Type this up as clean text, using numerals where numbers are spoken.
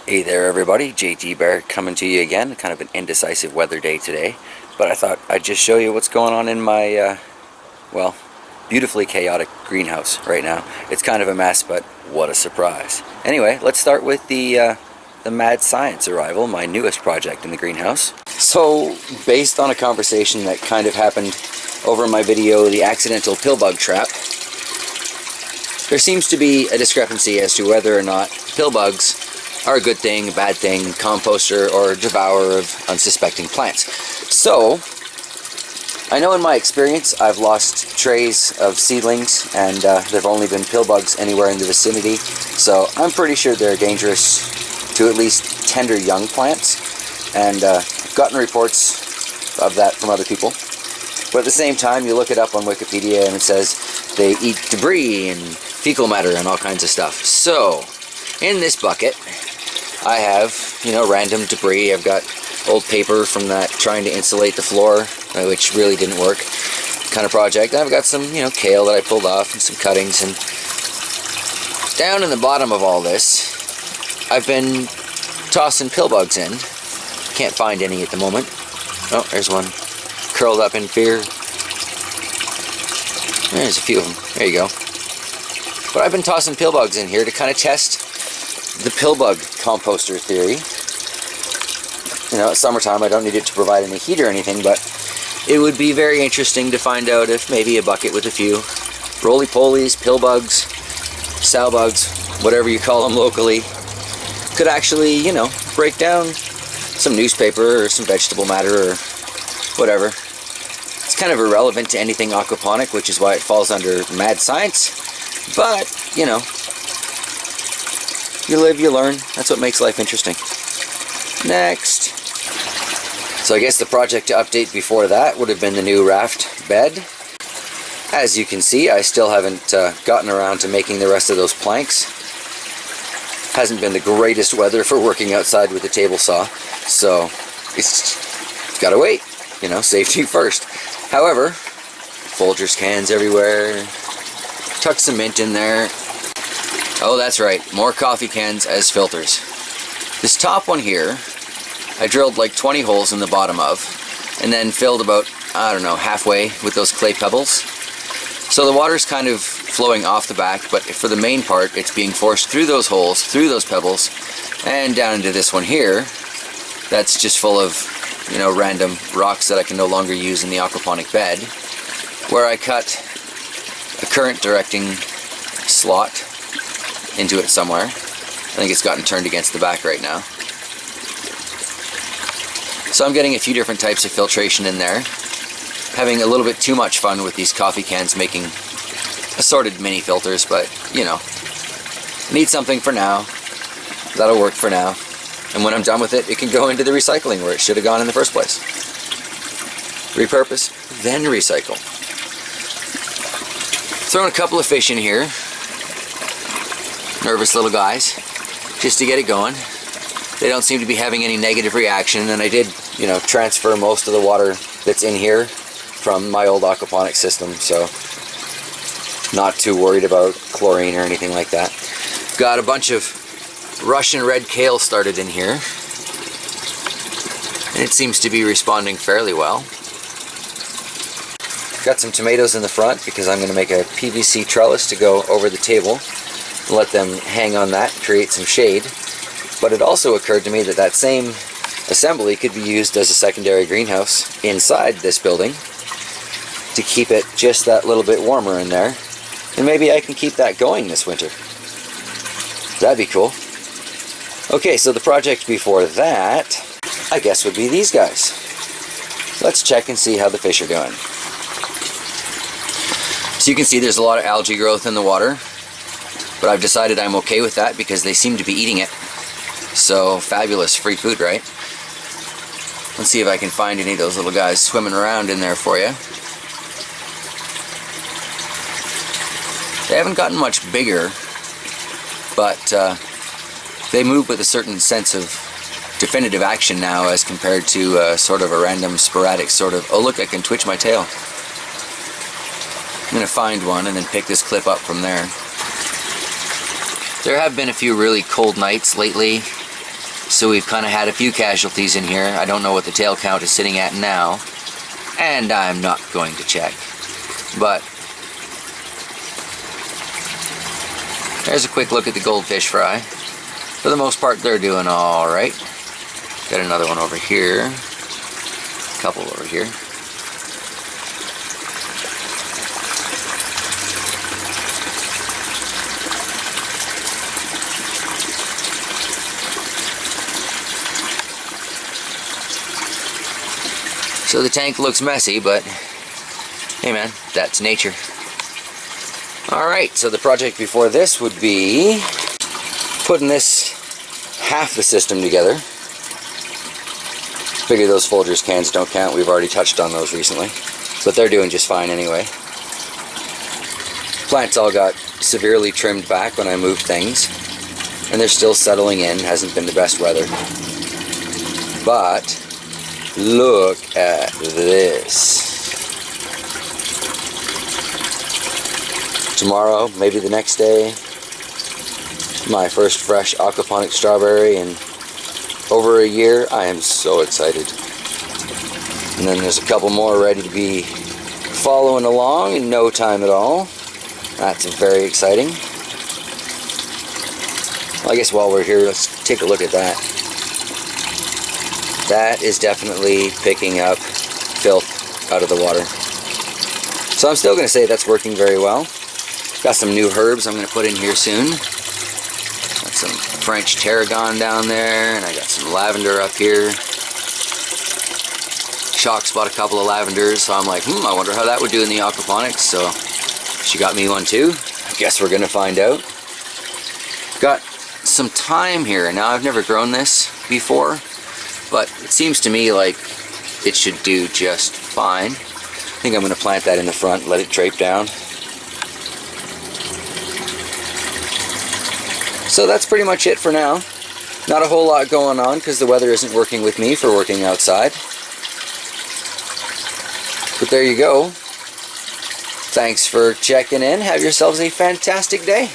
Hey there everybody, JT Bear coming to you again. Kind of an indecisive weather day today, but I thought I'd just show you what's going on in my, well, beautifully chaotic greenhouse right now. It's kind of a mess, but what a surprise. Anyway, let's start with the mad science arrival, my newest project in the greenhouse. So, based on a conversation that kind of happened over my video, The Accidental Pill Bug Trap, there seems to be a discrepancy as to whether or not pill bugs are a good thing, a bad thing, composter, or devourer of unsuspecting plants. So, I know in my experience I've lost trays of seedlings and there've only been pill bugs anywhere in the vicinity, so I'm pretty sure they're dangerous to at least tender young plants, and I've gotten reports of that from other people. But at the same time, you look it up on Wikipedia and it says they eat debris and fecal matter and all kinds of stuff. So, in this bucket, I have, random debris. I've got old paper from that trying to insulate the floor, which really didn't work, kind of project. And I've got some, kale that I pulled off and some cuttings. And down in the bottom of all this, I've been tossing pill bugs in. Can't find any at the moment. Oh, there's one curled up in fear. There's a few of them. There you go. But I've been tossing pill bugs in here to kind of test the pill bug composter theory. It's summertime, I don't need it to provide any heat or anything, but it would be very interesting to find out if maybe a bucket with a few roly-polies, pill bugs, sow bugs, whatever you call them locally, could actually, break down some newspaper or some vegetable matter or whatever. It's kind of irrelevant to anything aquaponic, which is why it falls under mad science, but, you live, you learn. That's what makes life interesting. Next. So I guess the project to update before that would have been the new raft bed. As you can see, I still haven't gotten around to making the rest of those planks. Hasn't been the greatest weather for working outside with a table saw, so it's gotta wait. Safety first. However, Folgers cans everywhere. Tuck some mint in there. Oh, that's right, more coffee cans as filters. This top one here, I drilled like 20 holes in the bottom of, and then filled about, halfway with those clay pebbles. So the water's kind of flowing off the back, but for the main part, it's being forced through those holes, through those pebbles, and down into this one here. That's just full of, random rocks that I can no longer use in the aquaponic bed, where I cut a current directing slot into it somewhere. I think it's gotten turned against the back right now. So I'm getting a few different types of filtration in there. Having a little bit too much fun with these coffee cans making assorted mini filters, but need something for now. That'll work for now. And when I'm done with it, it can go into the recycling where it should have gone in the first place. Repurpose, then recycle. Throwing a couple of fish in here. Nervous little guys, just to get it going. They don't seem to be having any negative reaction, and I did, transfer most of the water that's in here from my old aquaponic system, so not too worried about chlorine or anything like that. Got a bunch of Russian red kale started in here, and it seems to be responding fairly well. Got some tomatoes in the front because I'm going to make a PVC trellis to go over the table. Let them hang on that, create some shade. But it also occurred to me that that same assembly could be used as a secondary greenhouse inside this building to keep it just that little bit warmer in there. And maybe I can keep that going this winter. That'd be cool. Okay, so the project before that, I guess, would be these guys. Let's check and see how the fish are doing. So you can see there's a lot of algae growth in the water. But I've decided I'm okay with that because they seem to be eating it. So, fabulous, free food, right? Let's see if I can find any of those little guys swimming around in there for you. They haven't gotten much bigger, but they move with a certain sense of definitive action now as compared to sort of a random, sporadic sort of, oh look, I can twitch my tail. I'm going to find one and then pick this clip up from there. There have been a few really cold nights lately, So we've kind of had a few casualties in here. I don't know what the tail count is sitting at now, and I'm not going to check. But there's a quick look at the goldfish fry. For the most part, they're doing all right. Got another one over here. A couple over here. So the tank looks messy, but hey man, that's nature. Alright, so the project before this would be putting this half the system together. Figure those Folgers cans don't count, we've already touched on those recently. But they're doing just fine anyway. Plants all got severely trimmed back when I moved things. And they're still settling in, hasn't been the best weather. But look at this. Tomorrow, maybe the next day, my first fresh aquaponic strawberry in over a year. I am so excited. And then there's a couple more ready to be following along in no time at all. That's very exciting. Well, I guess while we're here, let's take a look at that. That is definitely picking up filth out of the water. So I'm still going to say that's working very well. Got some new herbs I'm going to put in here soon. Got some French tarragon down there, and I got some lavender up here. Shock spot a couple of lavenders, so I'm like, I wonder how that would do in the aquaponics. So she got me one too. I guess we're going to find out. Got some thyme here. Now I've never grown this before, but it seems to me like it should do just fine. I think I'm going to plant that in the front, let it drape down. So that's pretty much it for now. Not a whole lot going on because the weather isn't working with me for working outside. But there you go. Thanks for checking in. Have yourselves a fantastic day.